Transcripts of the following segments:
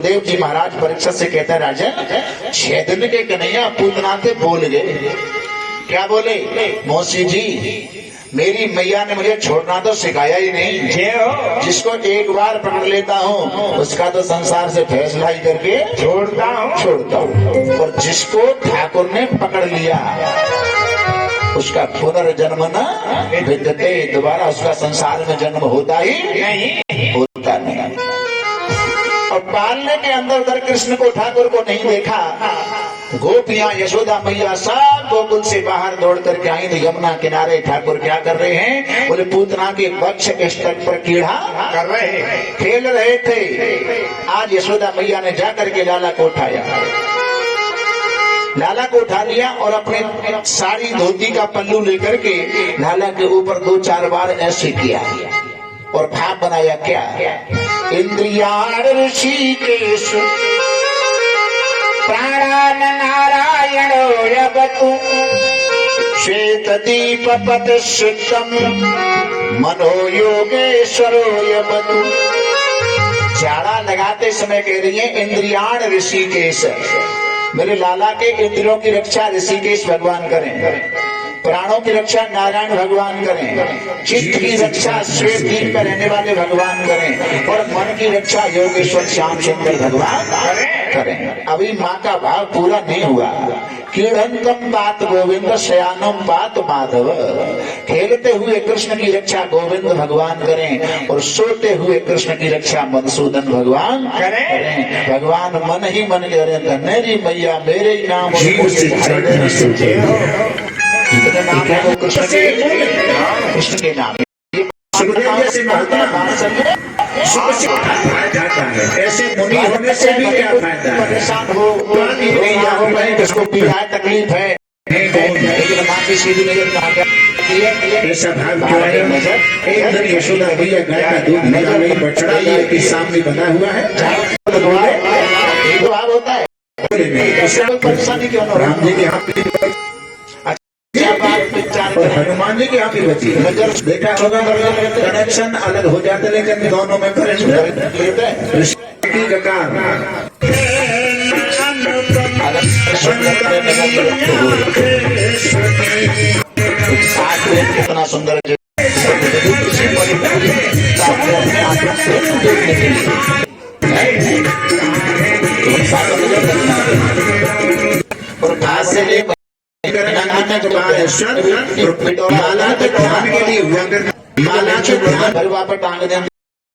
देव जी महाराज परीक्षित से कहते हैं, राजन 6 दिन के कन्हैया पूतना थे बोल गए। क्या बोले? मौसी जी मेरी मैया ने मुझे छोड़ना तो सिखाया ही नहीं। जिसको एक बार पकड़ लेता हूँ उसका तो संसार से फैसला ही करके छोड़ता हूँ। और जिसको ठाकुर ने पकड़ लिया उसका पुनर्जन्म न विद्यते, दोबारा उसका संसार में जन्म होता ही नहीं, होता नहीं। और पालने के अंदर उधर कृष्ण को ठाकुर को नहीं देखा। गोपियां यशोदा मैया सब गोकुल से बाहर दौड़ करके आई तो यमुना किनारे ठाकुर क्या कर रहे हैं? बोले पूतना के वक्ष के स्तर पर कीड़ा कर रहे हैं, खेल रहे थे। आज यशोदा मैया ने जाकर के लाला को उठाया, लाला को उठा लिया और अपने साड़ी धोती का पल्लू लेकर के लाला के ऊपर 2-4 बार ऐसे किया और भाव बनाया। क्या? इंद्रियाण ऋषिकेश प्राणान नारायणो यबतु श्वेत दीप पतिष्ठितम मनो योगेश्वरो यबतु। झाड़ा लगाते समय कह रही है इंद्रियाण ऋषिकेश, मेरे लाला के इंद्रियों की रक्षा ऋषिकेश भगवान करें, प्राणों की रक्षा नारायण भगवान करें, चित्त की रक्षा श्वेत दीप पर रहने वाले भगवान करें और मन की रक्षा योगेश्वर श्याम सुंदर भगवान करें। अभी माँ का भाव पूरा नहीं हुआ। क्रीडंतम पात गोविंद शयानम पात माधव, खेलते हुए कृष्ण की रक्षा गोविंद भगवान करें और सोते हुए कृष्ण की रक्षा मधुसूदन भगवान करें। भगवान मन ही मन करें, मेरी मैया मेरे ही नाम नाम है वो कृष्ण के नाम। ऐसे मुनि होने से भी क्या फायदा? परेशान हो किसको पीड़ा तकलीफ है, लेकिन माँ की सीधी नजर ऐसा भाव क्यों है? एक दिन यशोदा भैया गाय का दूध निकाल रही, बछड़ा गाय के सामने बना हुआ है, एक भाव होता है, कोई परेशानी क्यों? राम जी के हाथ और हनुमान जी की यहाँ की बची देखा होगा, कनेक्शन अलग हो जाते लेकिन दोनों में कितना सुंदर और घास से ले माला तो ध्यान के लिए हुआ करती, माला तो ध्यान भरवा पर टांग देने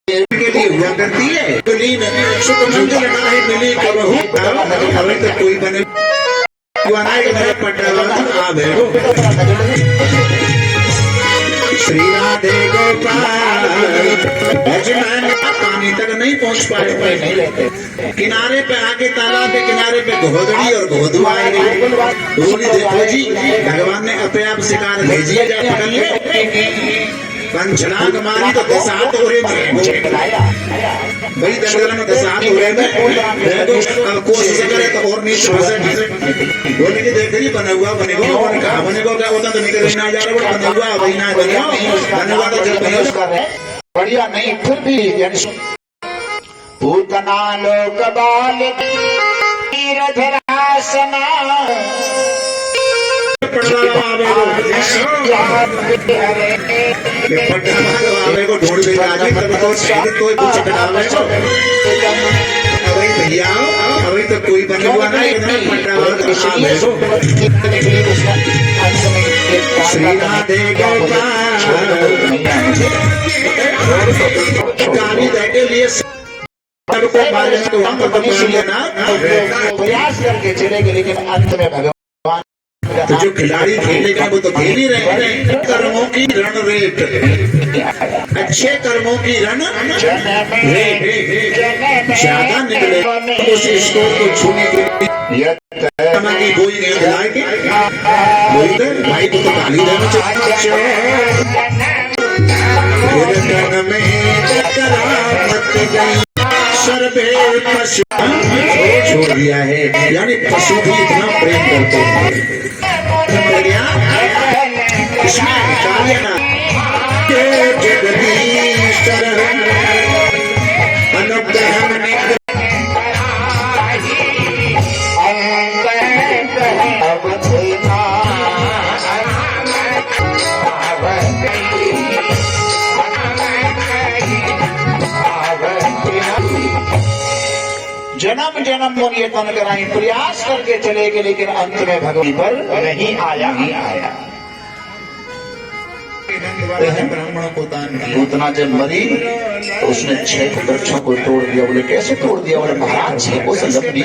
के लिए हुआ करती है। सुख मंगल नाहि मिली कबहू, अभी तो कोई बने श्री राधे गोपाल पानी तक नहीं पहुंच पाए, नहीं लेते। किनारे पे आके तालाब के किनारे पे घोदड़ी और घोधू आए गए। देखो जी भगवान ने अपने आप शिकार भेजिए जा पकड़ ले, पंचलांग मारी तो 10 हाथ हो रहे भाई, दशहरा में 10 हाथ हो रहे कोशिश करे तो और नीचे बोले कि देख रही बना हुआ बनेगा क्या होता तो निकल ना जा रहा, बना हुआ वही ना बना हुआ तो जब बढ़िया नहीं फिर भी यानी पूतना लोक बाल धरासना अभी तो कोई बने हुआ नहीं, श्री राधे गाली के लिए प्रयास करके चलेंगे, लेकिन अंत में भगवान तो जो खिलाड़ी खेलेगा वो तो खेल ही रहे हैं। कर्मों की रण रेत, अच्छे कर्मों की रण ज्यादा निकले उस स्कोर को छूने के लिए कोई भाई को तो गाली देना चाहिए। सर्वे पशु छोड़ दिया है, यानी पशु भी इतना प्रेम करते हैं। जगदीश जन्म जन्म मुनिये तन कराई, प्रयास करके चले गए लेकिन अंत में भगवान पर नहीं आया ही आया। ब्राह्मणों को दान किया। पूतना जब मरी तो उसने 6 वृक्षों को तोड़ दिया। बोले कैसे तोड़ दिया? बोले महाराज 6 कोस लंबी,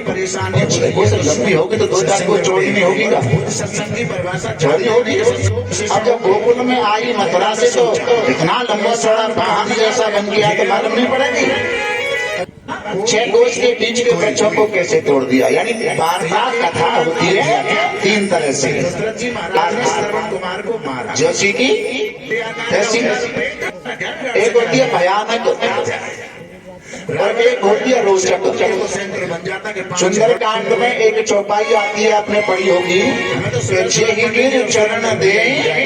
परेशानी 6 कोस लंबी होगी तो 2-4 कोस चौड़ी नहीं होगी का? सत्संग की परिभाषा चौड़ी होगी। अब जब गोकुल में आई मथुरा से तो इतना लंबा चौड़ा वाहन जैसा बन गया तो मालूम नहीं पड़ेगी। 6 कोस के बीच के वृक्षों को कैसे तोड़ दिया? यानी वार्ता कथा होती है 3 तरह से। दशरथ जी महाराज ने श्रवण कुमार को मारा। जैसी की ऐसी एक होती है भयानक और एक होती है रोचक। बन जाता कि सुंदर कांड में एक चौपाई आती है, आपने पढ़ी होगी। ही गिर चरण दे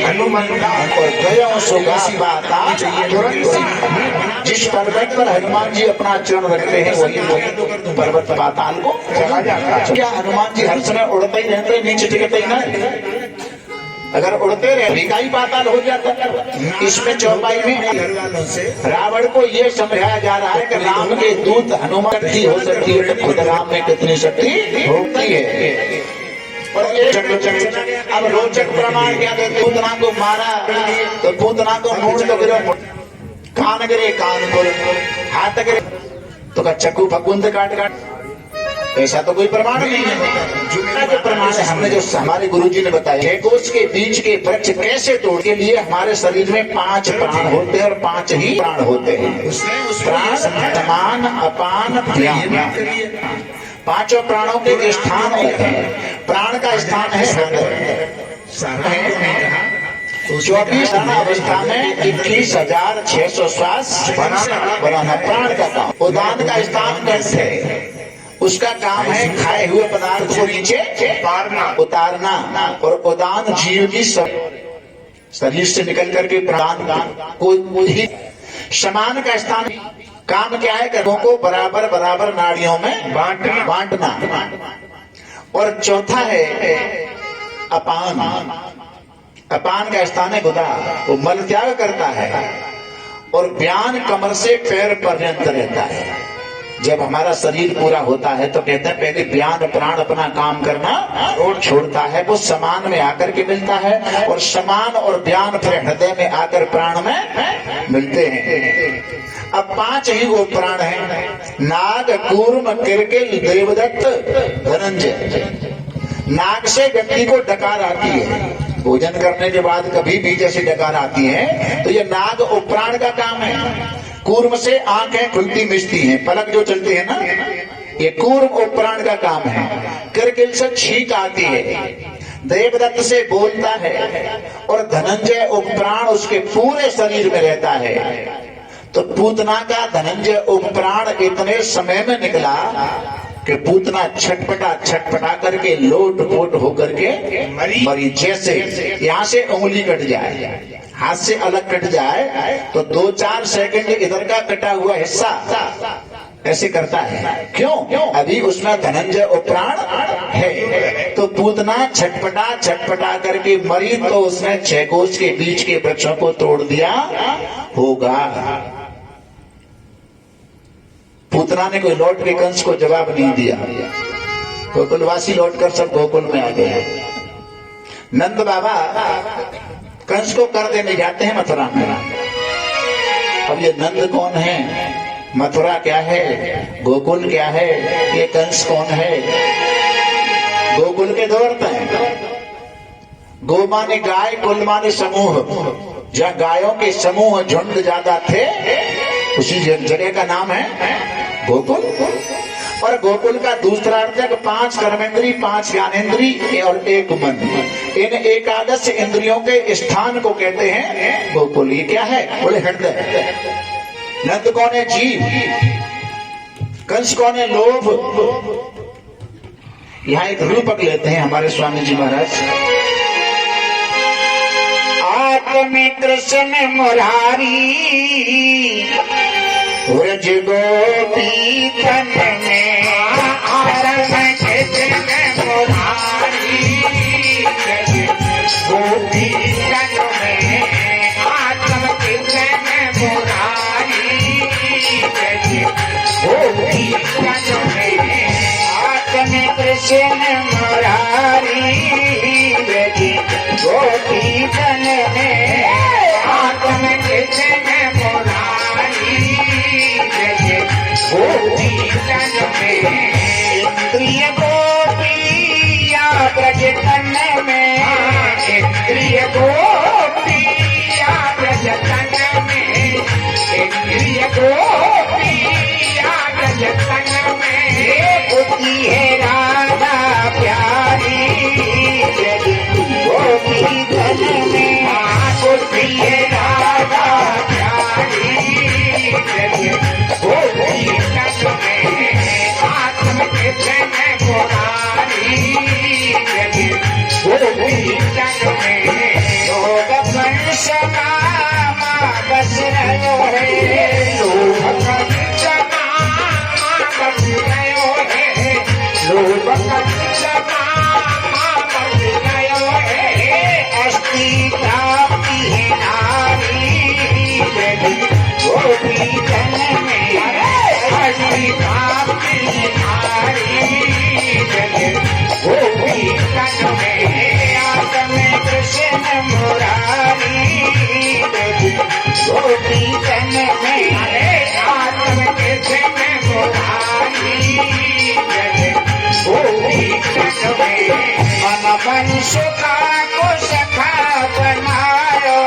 हनुमान और गयो सुगा बाता तुरंत। जिस पर्वत पर हनुमान जी अपना चरण रखते हैं वही पर्वत पाताल को चला जाता है। क्या हनुमान जी हर समय उड़ते ही रहते हैं, नीचे टिकते ही नहीं? अगर उड़ते रहे ही पाताल हो जाता। इसमें चौपाई में घर वालों से रावण को ये समझाया जा रहा है कि राम के दूत हनुमान शक्ति हो सकती है तो खुद राम में कितनी शक्ति होती है। और ये अब रोचक प्रमाण क्या देते? पूतना को मारा तो पूतना को मूड तो गिरो, कान गिरे कानपुर, हाथ गिरे तो का चक्कू फकुंद काट काट। ऐसा तो कोई प्रमाण नहीं है। जो प्रमाण है हमने जो हमारे गुरुजी ने बताया 6 कोस के बीच के वृक्ष कैसे तोड़ के लिए हमारे शरीर में 5 प्राण होते हैं और 5 ही प्राण होते हैं। प्राण, समान, अपान, व्यान। 5 प्राणों के स्थान होते हैं। प्राण का स्थान है हृदय। 24 अवस्था में 21,600 श्वास बनाना प्राण का काम। उदान का स्थान कैसे है? उसका काम है खाए हुए पदार्थ को नीचे उतारना। और उदान जीव की शरीर से निकल करके प्राण को ही। समान का स्थान काम क्या है? कर्मों को बराबर बराबर नाड़ियों में बांटना। और चौथा है अपान। अपान का स्थान है गुदा, वो मल त्याग करता है। और व्यान कमर से पैर पर्यंत रहता है। जब हमारा शरीर पूरा होता है तो कहते हैं पहले व्यान प्राण अपना काम करना और छोड़ता है, वो समान में आकर के मिलता है। और समान और व्यान फिर हृदय में आकर प्राण में मिलते हैं। अब 5 ही वो प्राण हैं, नाग, कूर्म, किरकिल, देवदत्त, धनंजय। नाग से व्यक्ति को डकार आती है, भोजन करने के बाद कभी भी जैसे डकार आती है तो ये नाग उपप्राण का काम है। कूर्म से आंखें खुलती मिचती हैं, पलक जो चलती है ना, ये कूर्म उपप्राण का काम है। किरकिल से छींक आती है, देवदत्त से बोलता है। और धनंजय उपप्राण उसके पूरे शरीर में रहता है। तो पूतना का धनंजय उपप्राण इतने समय में निकला कि पूतना छटपटा करके लोट पोट होकर के मरी। जैसे यहाँ से उंगली कट जाए, हाथ से अलग कट जाए तो 2-4 सेकंड इधर का कटा हुआ हिस्सा ऐसे करता है। क्यों? अभी उसमें धनंजय उपप्राण है। तो पूतना छटपटा करके मरी तो उसने 6 कोस के बीच के वृक्षों को तोड़ दिया होगा। पूतना ने कोई लौट के कंस को जवाब नहीं दिया। गोकुलवासी लौटकर सब गोकुल में आ गए। नंद बाबा कंस को कर देने जाते हैं मथुरा में। अब ये नंद कौन है, मथुरा क्या है, गोकुल क्या है, ये कंस कौन है? गोकुल के 2 अर्थ हैं। गो माने गाय, कुल माने समूह। जहाँ गायों के समूह झुंड ज्यादा थे उसी जगह का नाम है गोकुल। और गोकुल का दूसरा अर्थ है 5 कर्मेंद्री, 5 ज्ञानेंद्री और 1 मन। इन एकादश इंद्रियों के स्थान को कहते हैं गोकुल। ये क्या है? बोले हृदय। नंद कौन है? जीव। कंस कौन है? लोभ। यहाँ एक रूपक लेते हैं हमारे स्वामी जी महाराज। आत्म कृष्ण मुरारी व्रज गोपी तन में, आत्म कृष्ण मुरारी गोपी तन में, आत्म कृष्ण मुरारी गोपी तन में आत्म कृष्ण मुरारी ब्रज गोपी तन में आत्म कृष्ण मुरारी ब्रज गोपी तन में इंद्रिय गोपिया ब्रज तन में इंद्रिय गोपिया ब्रज तन में इंद्रिय गोपिया ब्रज तन में बुद्धि है राधा प्यारी ब्रज गोपी तन में बुद्धि है राधा प्यारी ब्रज गोपी तन में आत्म कृष्ण मुरारी ब्रज गोपी तन में लोग वंश कामा बस रहो है लोग वंश कामा बस रहो है लोग वंश कामा बस रहो है अस्थि प्राप्ति है नारी ब्रज गोपी तन में अस्थि प्राप्ति है नारी ब्रज गोपी तन में आत्म कृष्ण मुरारी ब्रज गोपी तन में आत्म कृष्ण मुरारी ब्रज गोपी तन में मन सुखा को सखा बनायो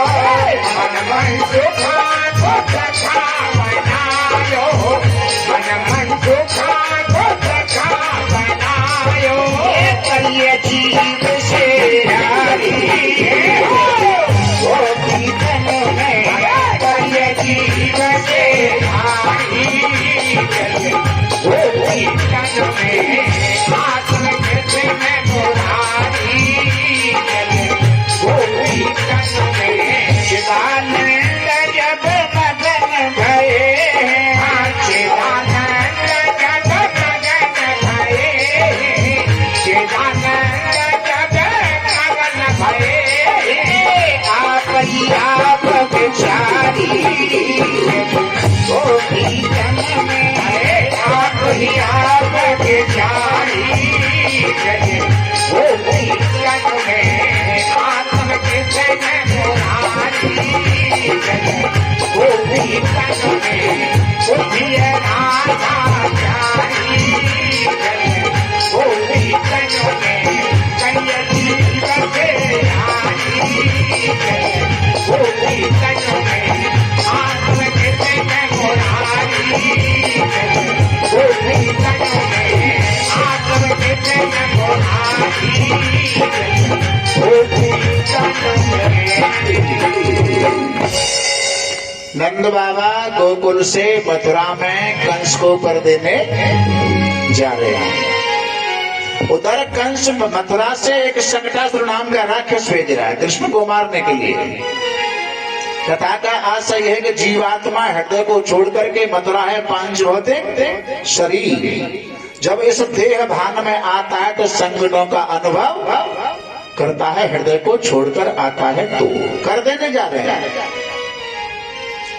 मन सुखा को सखा बनायो मन सुखा को सखा बनायो कलिय जीव से यारी गोपी तन में कलिय जीव से यारी गोपी तन में आत्म कृष्ण मुरारी गोपी तन में शिवानंद जब मगन भये शिवानंद जब मगन भये शिवानंद जब मगन भये आप विचारी गोपी तन में आप विचारी गोपी तन में आत्म कृष्ण मुरारी गोपी तन में बुद्धि राधा प्यारी गोपी तन में कन्या जीव से यारी गोपी तन में आत्म कृष्ण मुरारी गोपी तन में आत्म कृष्ण मुरारी गोपी तन में नंद बाबा गोकुल से मथुरा में कंस को पर देने जा रहे हैं। उधर कंस मथुरा से एक संकटासुर नाम का राक्षस भेज रहा है कृष्ण को मारने के लिए। कथा का आशय है कि जीवात्मा हृदय को छोड़ करके मथुरा है पांच होते शरीर जब इस देह भान में आता है तो संकटों का अनुभव करता है, हृदय को छोड़कर आता है तो कर देने जा रहे हैं।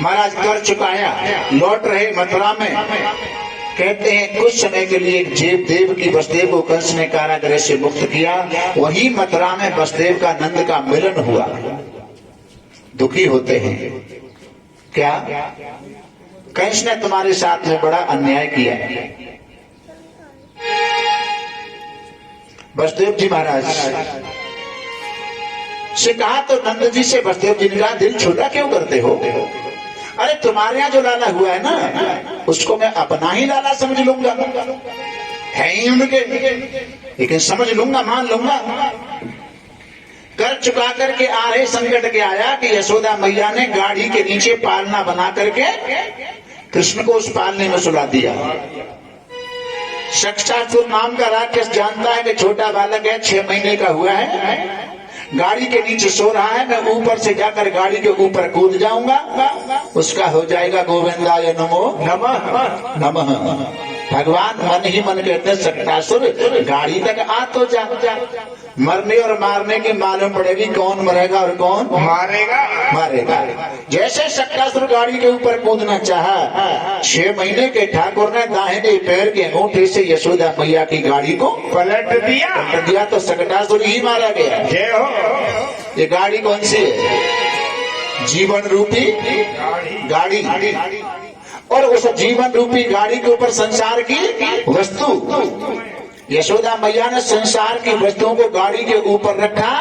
महाराज कर चुकाया, लौट रहे मथुरा में। कहते हैं कुछ समय के लिए जीव देव की वसुदेव को कंस ने कारागृह से मुक्त किया। वही मथुरा में वसुदेव का नंद का मिलन हुआ। दुखी होते हैं क्या? कंस ने तुम्हारे साथ में बड़ा अन्याय किया। वसुदेव जी महाराज से कहा तो नंद जी से वसुदेव जी ने कहा दिल छोटा क्यों करते हो? अरे तुम्हारे यहाँ जो लाला हुआ है ना उसको मैं अपना ही लाला समझ लूंगा, है ही उनके, लेकिन समझ लूंगा, मान लूंगा। कर चुका करके आ रहे संकट के आया कि यशोदा मैया ने गाड़ी के नीचे पालना बना करके कृष्ण को उस पालने में सुला दिया। शक्तासुर नाम का राक्षस जानता है कि छोटा बालक है, 6 महीने का हुआ है, गाड़ी के नीचे सो रहा है, मैं ऊपर से जाकर गाड़ी के ऊपर कूद जाऊंगा, उसका हो जाएगा गोविंदाय नमो नमः नमः। भगवान मन ही मन कहते शक्तासुर गाड़ी तक आ तो जा। मरने और मारने की मालूम पड़ेगी कौन मरेगा और कौन मारेगा। मारेगा। जैसे शक्कासुर गाड़ी के ऊपर कूदना चाहा, 6 महीने के ठाकुर ने दाहिने पैर के अंगूठे से यशोदा मैया की गाड़ी को पलट दिया। पलट दिया तो शक्कासुर ही मारा गया। जय हो। ये गाड़ी कौन सी है? जीवन रूपी गाड़ी। और उस जीवन रूपी गाड़ी के ऊपर संसार की वस्तु, यशोदा मैया ने संसार की वस्तुओं को गाड़ी के ऊपर रखा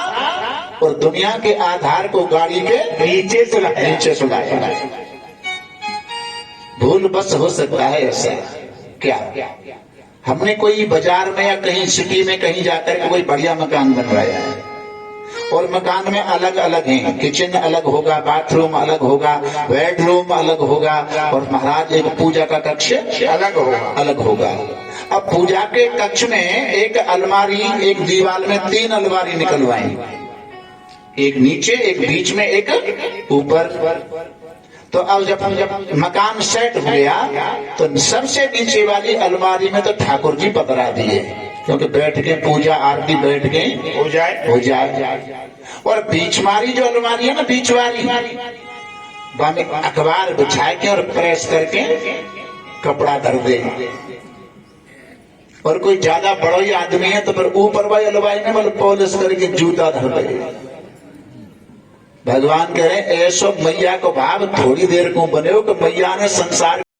और दुनिया के आधार को गाड़ी के नीचे सुलाया। भूल बस हो सकता है ऐसा। क्या हमने कोई बाजार में या कहीं सिटी में कहीं जाकर के कोई बढ़िया मकान बनवाया है और मकान में अलग अलग हैं, किचन अलग होगा, बाथरूम अलग होगा, बेडरूम अलग होगा और महाराज एक पूजा का कक्ष अलग होगा। अब पूजा के कक्ष में एक अलमारी, एक दीवार में 3 अलमारी निकलवाई, एक नीचे, एक बीच में, एक ऊपर। तो अब जब मकान सेट हो गया तो सबसे नीचे वाली अलमारी में तो ठाकुर जी पधरा दिए, क्योंकि बैठ के पूजा आरती बैठ के हो जाए। और बीच वाली जो अलमारी है ना, बीच वाली, अखबार बिछा के और प्रेस करके कपड़ा धर दे। और कोई ज्यादा बड़ा ही आदमी है तो फिर ऊपर वाली अलमारी में मतलब पॉलिश करके जूता धर दे। भगवान कह रहे ऐसो मैया को भाव थोड़ी देर को बने हो कि मैया ने संसार